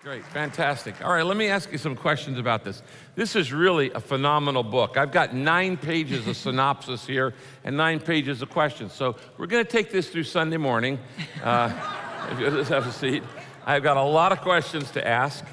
Great, fantastic. All right, let me ask you some questions about this. This is really a phenomenal book. I've got 9 pages of synopsis here and 9 pages of questions. So we're going to take this through Sunday morning. If you'll just have a seat. I've got a lot of questions to ask.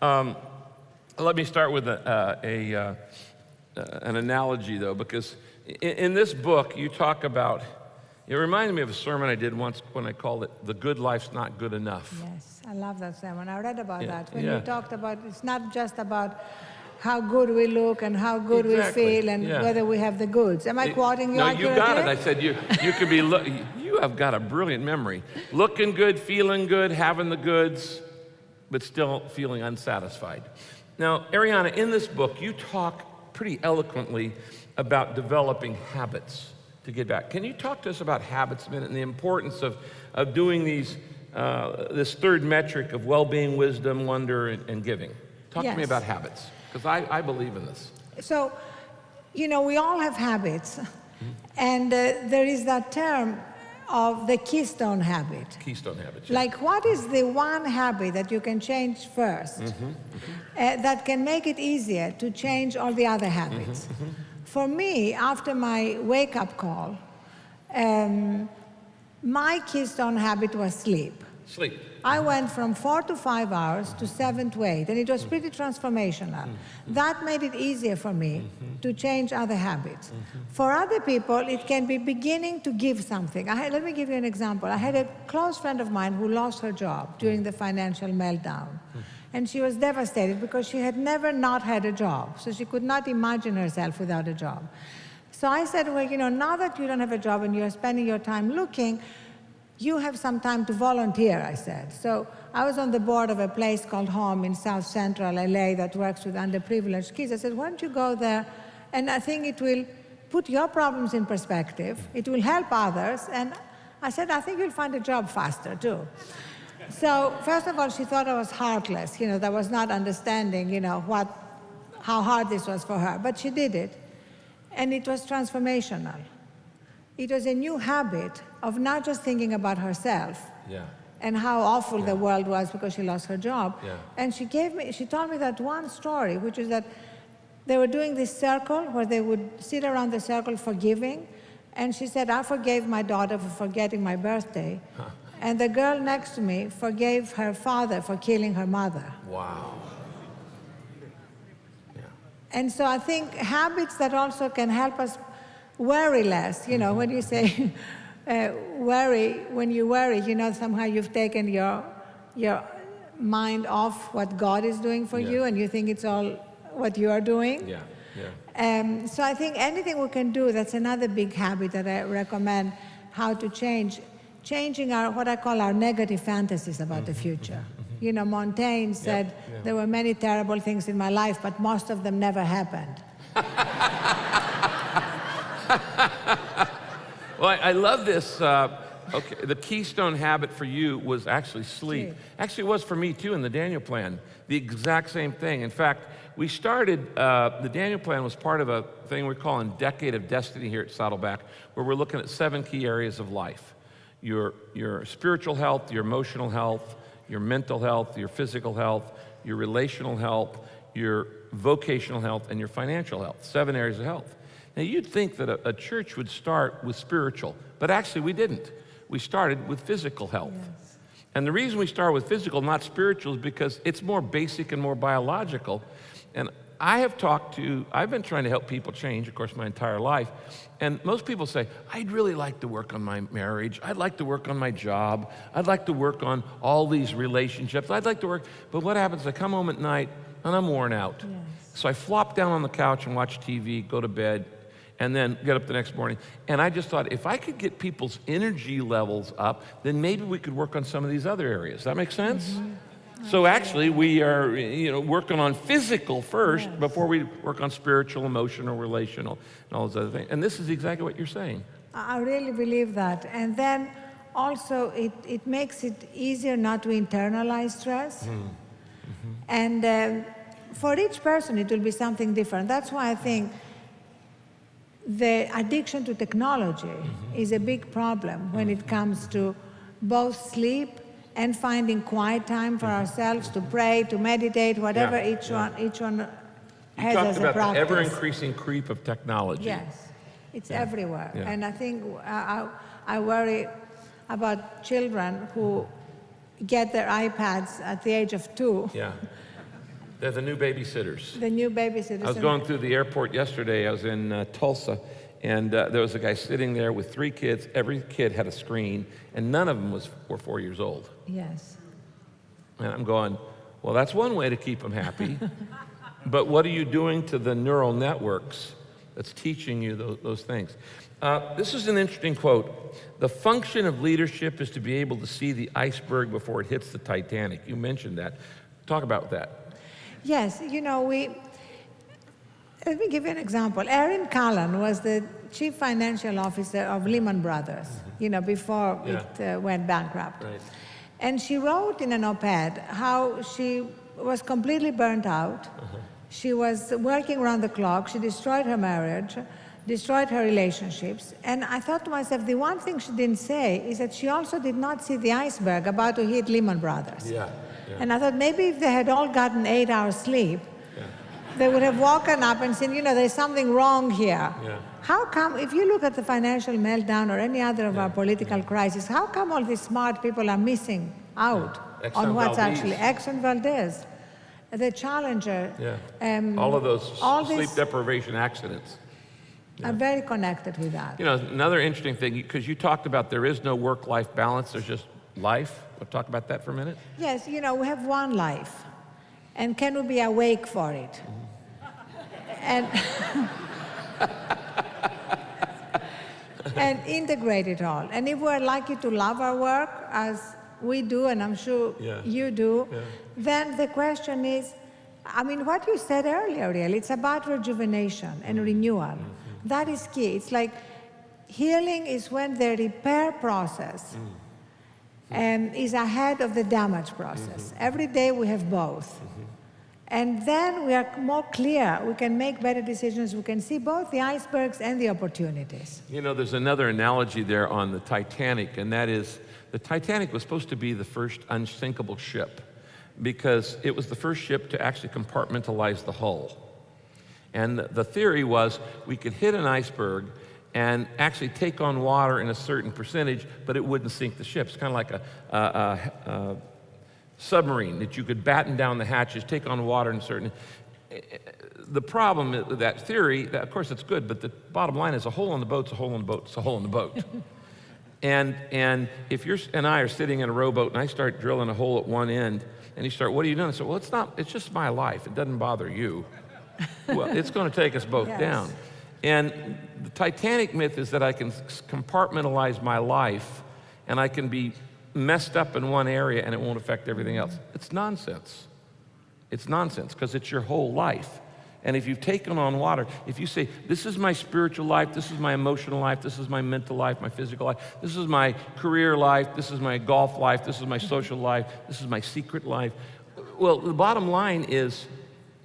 Let me start with an analogy, though, because in this book, you talk about, it reminded me of a sermon I did once when I called it, The Good Life's Not Good Enough. Yes, I love that sermon. I read about that. When Yeah. you talked about, it's not just about how good we look and how good Exactly. we feel and whether we have the goods. Am I quoting you No, accurately? you got it. I said you could be, you have got a brilliant memory. Looking good, feeling good, having the goods, but still feeling unsatisfied. Now, Arianna, in this book, you talk pretty eloquently about developing habits to get back. Can you talk to us about habits a minute and the importance of doing these, this third metric of well-being, wisdom, wonder, and giving? Talk to me about habits, because I believe in this. So, you know, we all have habits. And there is that term of the keystone habit. Keystone habits. Yeah. Like, what is the one habit that you can change first that can make it easier to change all the other habits? For me, after my wake-up call, my keystone habit was sleep. Sleep. I went from 4 to 5 hours to 7 to 8, and it was pretty transformational. That made it easier for me to change other habits. For other people, it can be beginning to give something. Let me give you an example. I had a close friend of mine who lost her job during the financial meltdown. And she was devastated because she had never not had a job. So she could not imagine herself without a job. So I said, well, you know, now that you don't have a job and you're spending your time looking, you have some time to volunteer, I said. So I was on the board of a place called Home in South Central LA that works with underprivileged kids. I said, why don't you go there? And I think it will put your problems in perspective. It will help others. And I said, I think you'll find a job faster, too. So first of all, she thought I was heartless. You know, that was not understanding, you know, how hard this was for her. But she did it. And it was transformational. It was a new habit of not just thinking about herself and how awful the world was because she lost her job. And she told me that one story, which is that they were doing this circle where they would sit around the circle forgiving. And she said, I forgave my daughter for forgetting my birthday. And the girl next to me forgave her father for killing her mother. Wow. And so I think habits that also can help us worry less. You know, when you say when you worry, you know, somehow you've taken your mind off what God is doing for you, and you think it's all what you are doing. So I think anything we can do, that's another big habit that I recommend how to changing what I call our negative fantasies about the future. You know, Montaigne said, there were many terrible things in my life, but most of them never happened. Well, I love this. Okay, the keystone habit for you was actually sleep. Actually, it was for me, too, in the Daniel Plan. The exact same thing. In fact, we started, the Daniel Plan was part of a thing we're calling Decade of Destiny here at Saddleback, where we're looking at 7 key areas of life. Your spiritual health, your emotional health, your mental health, your physical health, your relational health, your vocational health, and your financial health. 7 areas of health. Now, you'd think that a church would start with spiritual, but actually we didn't. We started with physical health. And the reason we start with physical, not spiritual, is because it's more basic and more biological. And I've been trying to help people change, of course, my entire life. And most people say, I'd really like to work on my marriage. I'd like to work on my job. I'd like to work on all these relationships. I'd like to work. But what happens? I come home at night and I'm worn out. So I flop down on the couch and watch TV, go to bed, and then get up the next morning. And I just thought, if I could get people's energy levels up, then maybe we could work on some of these other areas. Does that make sense? So actually, we are, you know, working on physical first before we work on spiritual, emotional, relational, and all those other things. And this is exactly what you're saying. I really believe that. And then also, it makes it easier not to internalize stress. And for each person, it will be something different. That's why I think the addiction to technology is a big problem when it comes to both sleep and finding quiet time for ourselves to pray, to meditate, whatever each one has You as talked a about practice. the ever-increasing creep of technology. Yes, it's everywhere. Yeah. And I think I worry about children who get their iPads at the age of 2. Yeah. They're the new babysitters. The new babysitters. I was going through the airport yesterday. I was in Tulsa, and there was a guy sitting there with 3 kids. Every kid had a screen, and none of them were 4 years old. Yes. And I'm going, well, that's one way to keep them happy. But what are you doing to the neural networks that's teaching you those things? This is an interesting quote. The function of leadership is to be able to see the iceberg before it hits the Titanic. You mentioned that. Talk about that. Yes, you know, let me give you an example. Erin Callan was the chief financial officer of Lehman Brothers, before it went bankrupt. Right. And she wrote in an op-ed how she was completely burnt out. She was working around the clock. She destroyed her marriage, destroyed her relationships. And I thought to myself, the one thing she didn't say is that she also did not see the iceberg about to hit Lehman Brothers. Yeah. And I thought maybe if they had all gotten 8 hours sleep, they would have woken up and said, there's something wrong here. Yeah. How come, if you look at the financial meltdown or any other of our political crises, how come all these smart people are missing out on what's actually Exxon Valdez, the Challenger, all of those all sleep deprivation accidents are very connected with that. Another interesting thing, because you talked about there is no work-life balance, there's just life. We'll talk about that for a minute. Yes, we have one life, and can we be awake for it? And and integrate it all. And if we're lucky to love our work, as we do, and I'm sure you do, then the question is, what you said earlier, really, it's about rejuvenation and renewal. That is key. It's like healing is when the repair process is ahead of the damage process. Every day we have both. And then we are more clear. We can make better decisions. We can see both the icebergs and the opportunities. There's another analogy there on the Titanic, and that is the Titanic was supposed to be the first unsinkable ship because it was the first ship to actually compartmentalize the hull. And the theory was we could hit an iceberg and actually take on water in a certain percentage, but it wouldn't sink the ship. It's kind of like a submarine that you could batten down the hatches, take on water in certain. The problem with that theory, of course it's good, but the bottom line is a hole in the boat's a hole in the boat, it's a hole in the boat. And if you and I are sitting in a rowboat and I start drilling a hole at one end, and you start, what are you doing? I said, well, it's just my life. It doesn't bother you. Well, it's going to take us both down. And the Titanic myth is that I can compartmentalize my life and I can be messed up in one area and it won't affect everything else. It's nonsense. It's nonsense because it's your whole life. And if you've taken on water, if you say, this is my spiritual life, this is my emotional life, this is my mental life, my physical life, this is my career life, this is my golf life, this is my social life, this is my secret life. Well, the bottom line is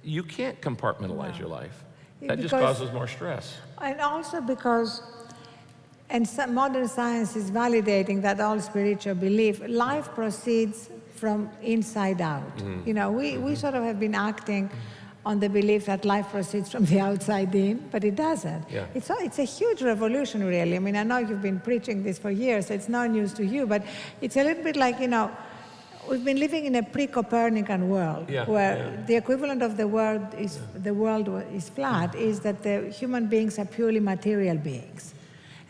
you can't compartmentalize your life. That just causes more stress. And also because, modern science is validating that all spiritual belief, life proceeds from inside out. We sort of have been acting on the belief that life proceeds from the outside in, but it doesn't. Yeah. It's a huge revolution, really. I know you've been preaching this for years, so it's no news to you, but it's a little bit like, we've been living in a pre-Copernican world where the equivalent of the world is flat, is that the human beings are purely material beings.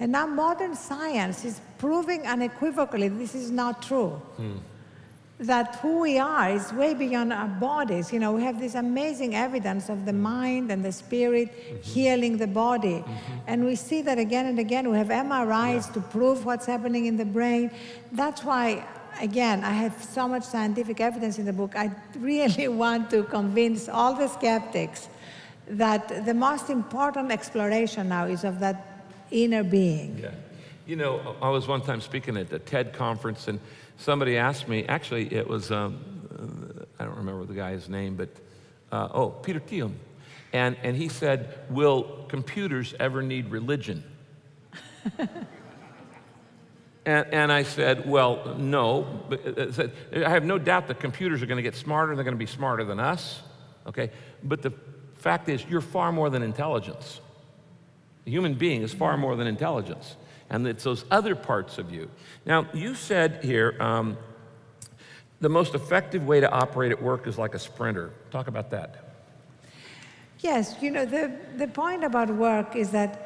And now modern science is proving unequivocally this is not true. That who we are is way beyond our bodies. We have this amazing evidence of the mind and the spirit healing the body. And we see that again and again. We have MRIs to prove what's happening in the brain. That's why, again, I have so much scientific evidence in the book. I really want to convince all the skeptics that the most important exploration now is of that inner being. Yeah. I was one time speaking at the TED conference, and somebody asked me, actually it was, I don't remember the guy's name, but, Peter Thiel. And he said, will computers ever need religion? And I said, well, no. But I said, I have no doubt the computers are going to get smarter. They're going to be smarter than us, okay? But the fact is, you're far more than intelligence. A human being is far more than intelligence. And it's those other parts of you. Now, you said here, the most effective way to operate at work is like a sprinter. Talk about that. Yes, you know, the point about work is that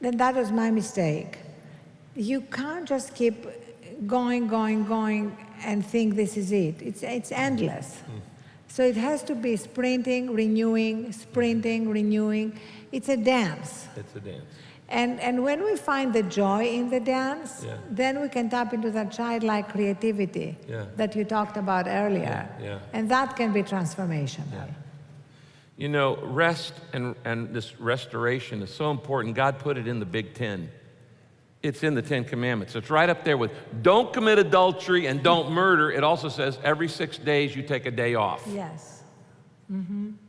was my mistake. You can't just keep going, and think this is it. It's endless. So it has to be sprinting, renewing, sprinting, renewing. It's a dance. It's a dance. And when we find the joy in the dance, then we can tap into that childlike creativity that you talked about earlier. And that can be transformational. You know, rest and this restoration is so important. God put it in the Big Ten. It's in the 10 Commandments. It's right up there with don't commit adultery and don't murder. It also says every 6 days you take a day off. Yes.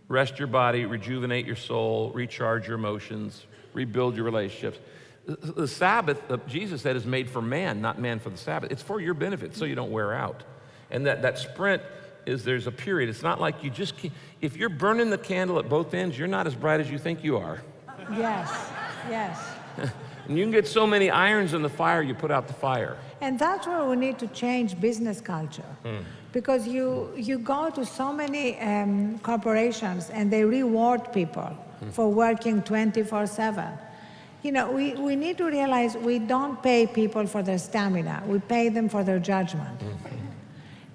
Rest your body, rejuvenate your soul, recharge your emotions, rebuild your relationships. The Sabbath, Jesus said, is made for man, not man for the Sabbath. It's for your benefit, so you don't wear out. And that sprint is there's a period. It's not like you just keep, if you're burning the candle at both ends, you're not as bright as you think you are. Yes, yes. And you can get so many irons in the fire, you put out the fire. And that's where we need to change business culture. Because you go to so many corporations and they reward people for working 24/7. You know, we need to realize we don't pay people for their stamina. We pay them for their judgment.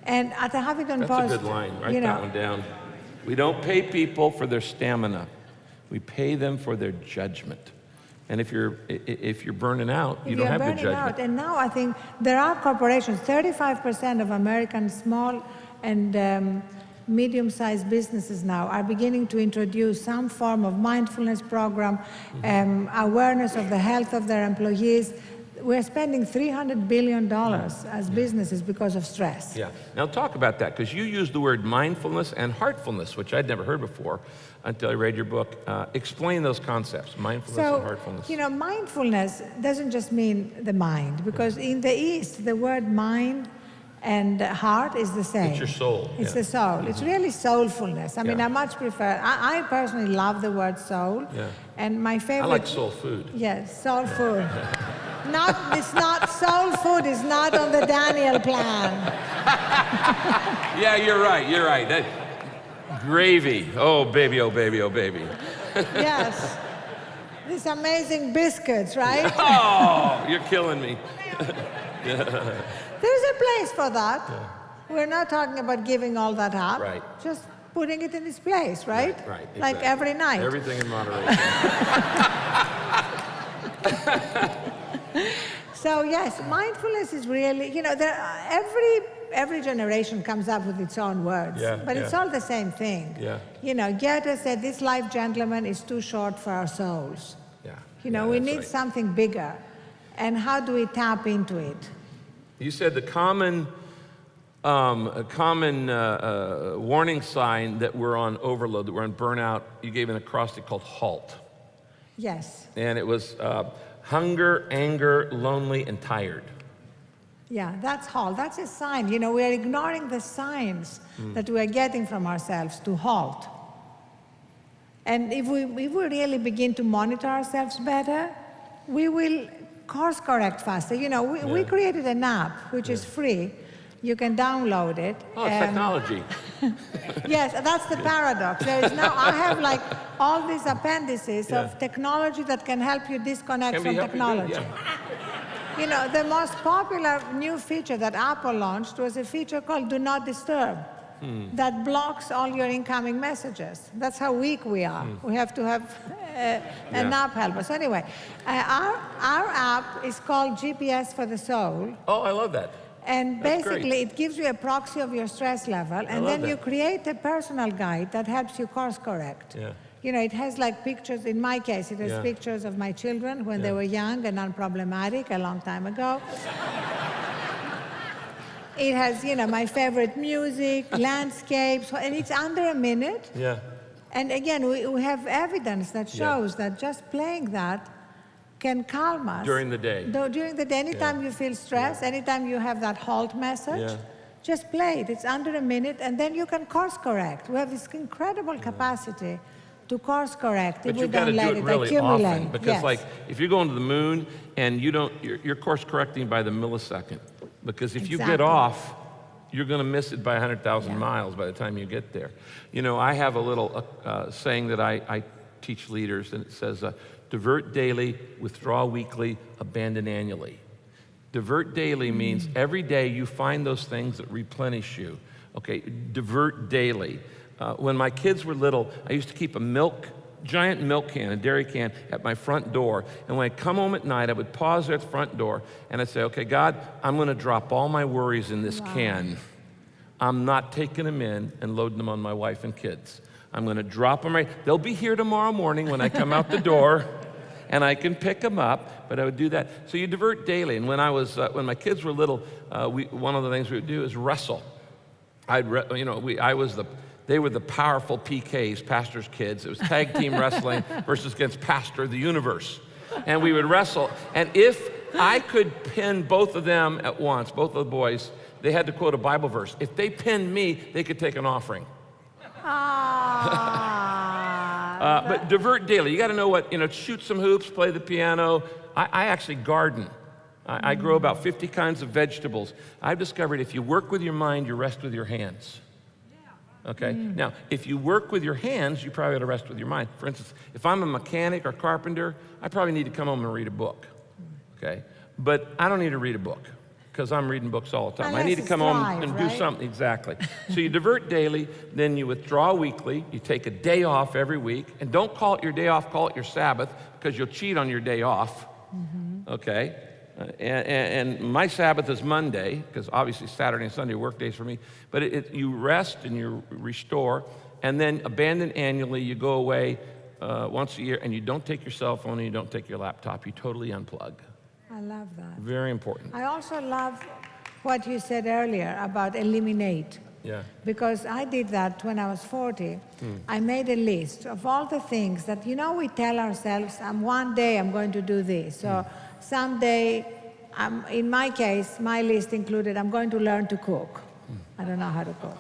And at the Huffington Post... That's a good line. Write that one down. We don't pay people for their stamina. We pay them for their judgment. And if you're burning out, you don't have the judgment. And now I think there are corporations, 35% of American small and medium-sized businesses now are beginning to introduce some form of mindfulness program, awareness of the health of their employees. We're spending $300 billion as businesses because of stress. Yeah. Now talk about that, because you used the word mindfulness and heartfulness, which I'd never heard before until I read your book. Explain those concepts, mindfulness and heartfulness. You know, mindfulness doesn't just mean the mind, because in the East, the word mind and heart is the same. It's your soul. It's the soul. It's really soulfulness. I mean, I much prefer, I personally love the word soul. And my favorite... I like soul food. Yes, soul food. It's not, soul food is not on the Daniel plan. Yeah, you're right. That gravy. Oh, baby, oh, baby, oh, baby. Yes. These amazing biscuits, right? Oh, you're killing me. There's a place for that. We're not talking about giving all that up. Right. Just putting it in its place, right? Right. Exactly. Like every night. Everything in moderation. So yes, mindfulness is really, you know, every generation comes up with its own words, but it's all the same thing. You know, Goethe said, this life, gentlemen, is too short for our souls. You know, we need something bigger. And how do we tap into it? You said the common warning sign that we're on overload, that we're on burnout, you gave an acrostic called HALT. Yes. And it was hunger, anger, lonely, and tired. Yeah, that's HALT. That's a sign. You know, we are ignoring the signs that we are getting from ourselves to halt. And if we really begin to monitor ourselves better, we will course correct faster. You know, we created an app which is free. You can download it. Oh, it's technology. Yes, that's the paradox. There is now, I have like all these appendices of technology that can help you disconnect from technology. You know, the most popular new feature that Apple launched was a feature called Do Not Disturb that blocks all your incoming messages. That's how weak we are. We have to have an app help us. Anyway, our app is called GPS for the Soul. Oh, I love that. And basically, it gives you a proxy of your stress level, and then you create a personal guide that helps you course correct. You know, it has like pictures, in my case, it has pictures of my children when they were young and unproblematic a long time ago. It has, you know, my favorite music, landscapes, and it's under a minute. And again, we have evidence that shows that just playing that can calm us. During the day. During the day, anytime you feel stress, anytime you have that halt message, just play it. It's under a minute, and then you can course correct. We have this incredible capacity to course correct if we don't let it really accumulate. often, because like if you're going to the moon and you're course correcting by the millisecond, because if you get off, you're going to miss it by 100,000 miles by the time you get there. You know, I have a little saying that I teach leaders, and it says, divert daily, withdraw weekly, abandon annually. Divert daily means every day you find those things that replenish you. Okay, divert daily. When my kids were little, I used to keep a giant milk can, a dairy can, at my front door. And when I'd come home at night, I would pause there at the front door, and I'd say, okay, God, I'm going to drop all my worries in this can. I'm not taking them in and loading them on my wife and kids. I'm going to drop them right. They'll be here tomorrow morning when I come out the door, and I can pick them up, but I would do that. So you divert daily. And when my kids were little, one of the things we would do is wrestle. They were the powerful PKs, pastor's kids. It was tag team wrestling versus against pastor of the universe. And we would wrestle. And if I could pin both of them at once, both of the boys, they had to quote a Bible verse. If they pinned me, they could take an offering. But divert daily. You got to know what, shoot some hoops, play the piano. I actually garden. I grow about 50 kinds of vegetables. I've discovered if you work with your mind, you rest with your hands. Okay? Now, if you work with your hands, you probably ought to rest with your mind. For instance, if I'm a mechanic or carpenter, I probably need to come home and read a book. Okay? But I don't need to read a book because I'm reading books all the time. I need to come home and do something. Exactly. So you divert daily, then you withdraw weekly. You take a day off every week. And don't call it your day off, call it your Sabbath, because you'll cheat on your day off. Okay? And my Sabbath is Monday, because obviously Saturday and Sunday are work days for me. But you rest and you restore, and then abandon annually. You go away once a year, and you don't take your cell phone and you don't take your laptop. You totally unplug. I love that. Very important. I also love what you said earlier about eliminate. Yeah. Because I did that when I was 40. I made a list of all the things that, we tell ourselves, one day I'm going to do this. So someday, in my case, my list included, I'm going to learn to cook. I don't know how to cook.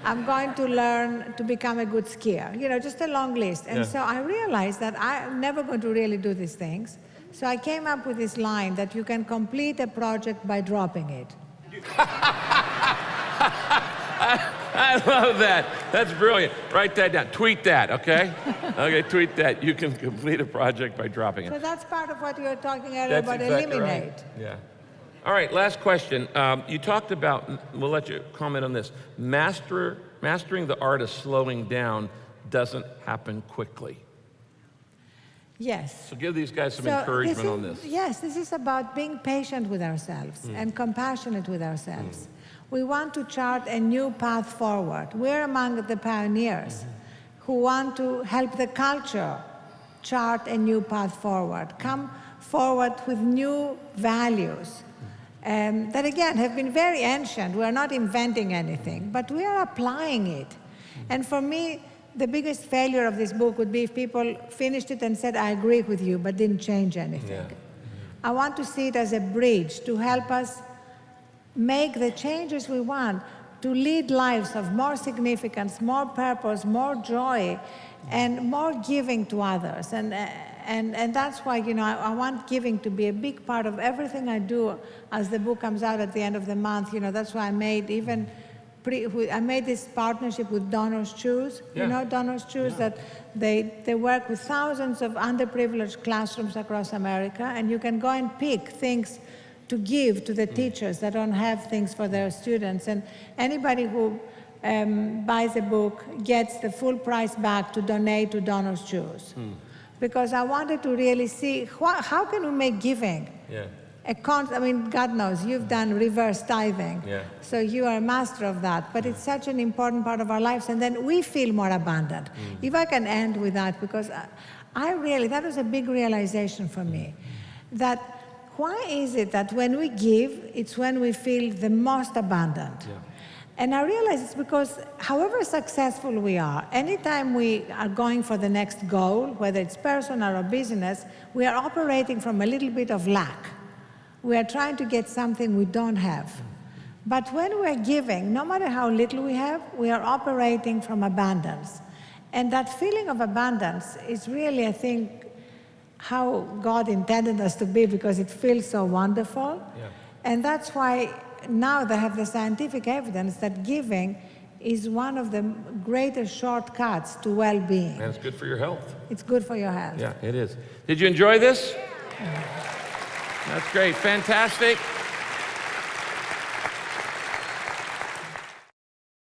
I'm going to learn to become a good skier. Just a long list. And so I realized that I'm never going to really do these things. So I came up with this line that you can complete a project by dropping it. I love that. That's brilliant. Write that down. Tweet that, okay? Okay, tweet that. You can complete a project by dropping it. So that's part of what you were talking earlier about eliminate. Right. Yeah. All right, last question. You talked about, we'll let you comment on this, mastering the art of slowing down doesn't happen quickly. Yes. So give these guys some encouragement on this. Yes, this is about being patient with ourselves and compassionate with ourselves. We want to chart a new path forward. We're among the pioneers who want to help the culture chart a new path forward, come forward with new values that, again, have been very ancient. We're not inventing anything, but we are applying it. And for me, the biggest failure of this book would be if people finished it and said, I agree with you, but didn't change anything. I want to see it as a bridge to help us make the changes we want, to lead lives of more significance, more purpose, more joy, and more giving to others. And that's why, I want giving to be a big part of everything I do as the book comes out at the end of the month. That's why I made I made this partnership with Donors Choose. You know Donors Choose, that they work with thousands of underprivileged classrooms across America, and you can go and pick things to give to the teachers that don't have things for their students. And anybody who buys a book gets the full price back to donate to Donors Choose. Because I wanted to really see how can we make giving God knows, you've done reverse tithing. So you are a master of that. But it's such an important part of our lives. And then we feel more abundant. If I can end with that, because that was a big realization for me. That why is it that when we give, it's when we feel the most abundant? And I realize it's because however successful we are, anytime we are going for the next goal, whether it's personal or business, we are operating from a little bit of lack. We are trying to get something we don't have. But when we're giving, no matter how little we have, we are operating from abundance. And that feeling of abundance is really, I think, how God intended us to be, because it feels so wonderful. Yeah. And that's why now they have the scientific evidence that giving is one of the greatest shortcuts to well-being. And it's good for your health. It's good for your health. Yeah, it is. Did you enjoy this? Yeah. That's great. Fantastic.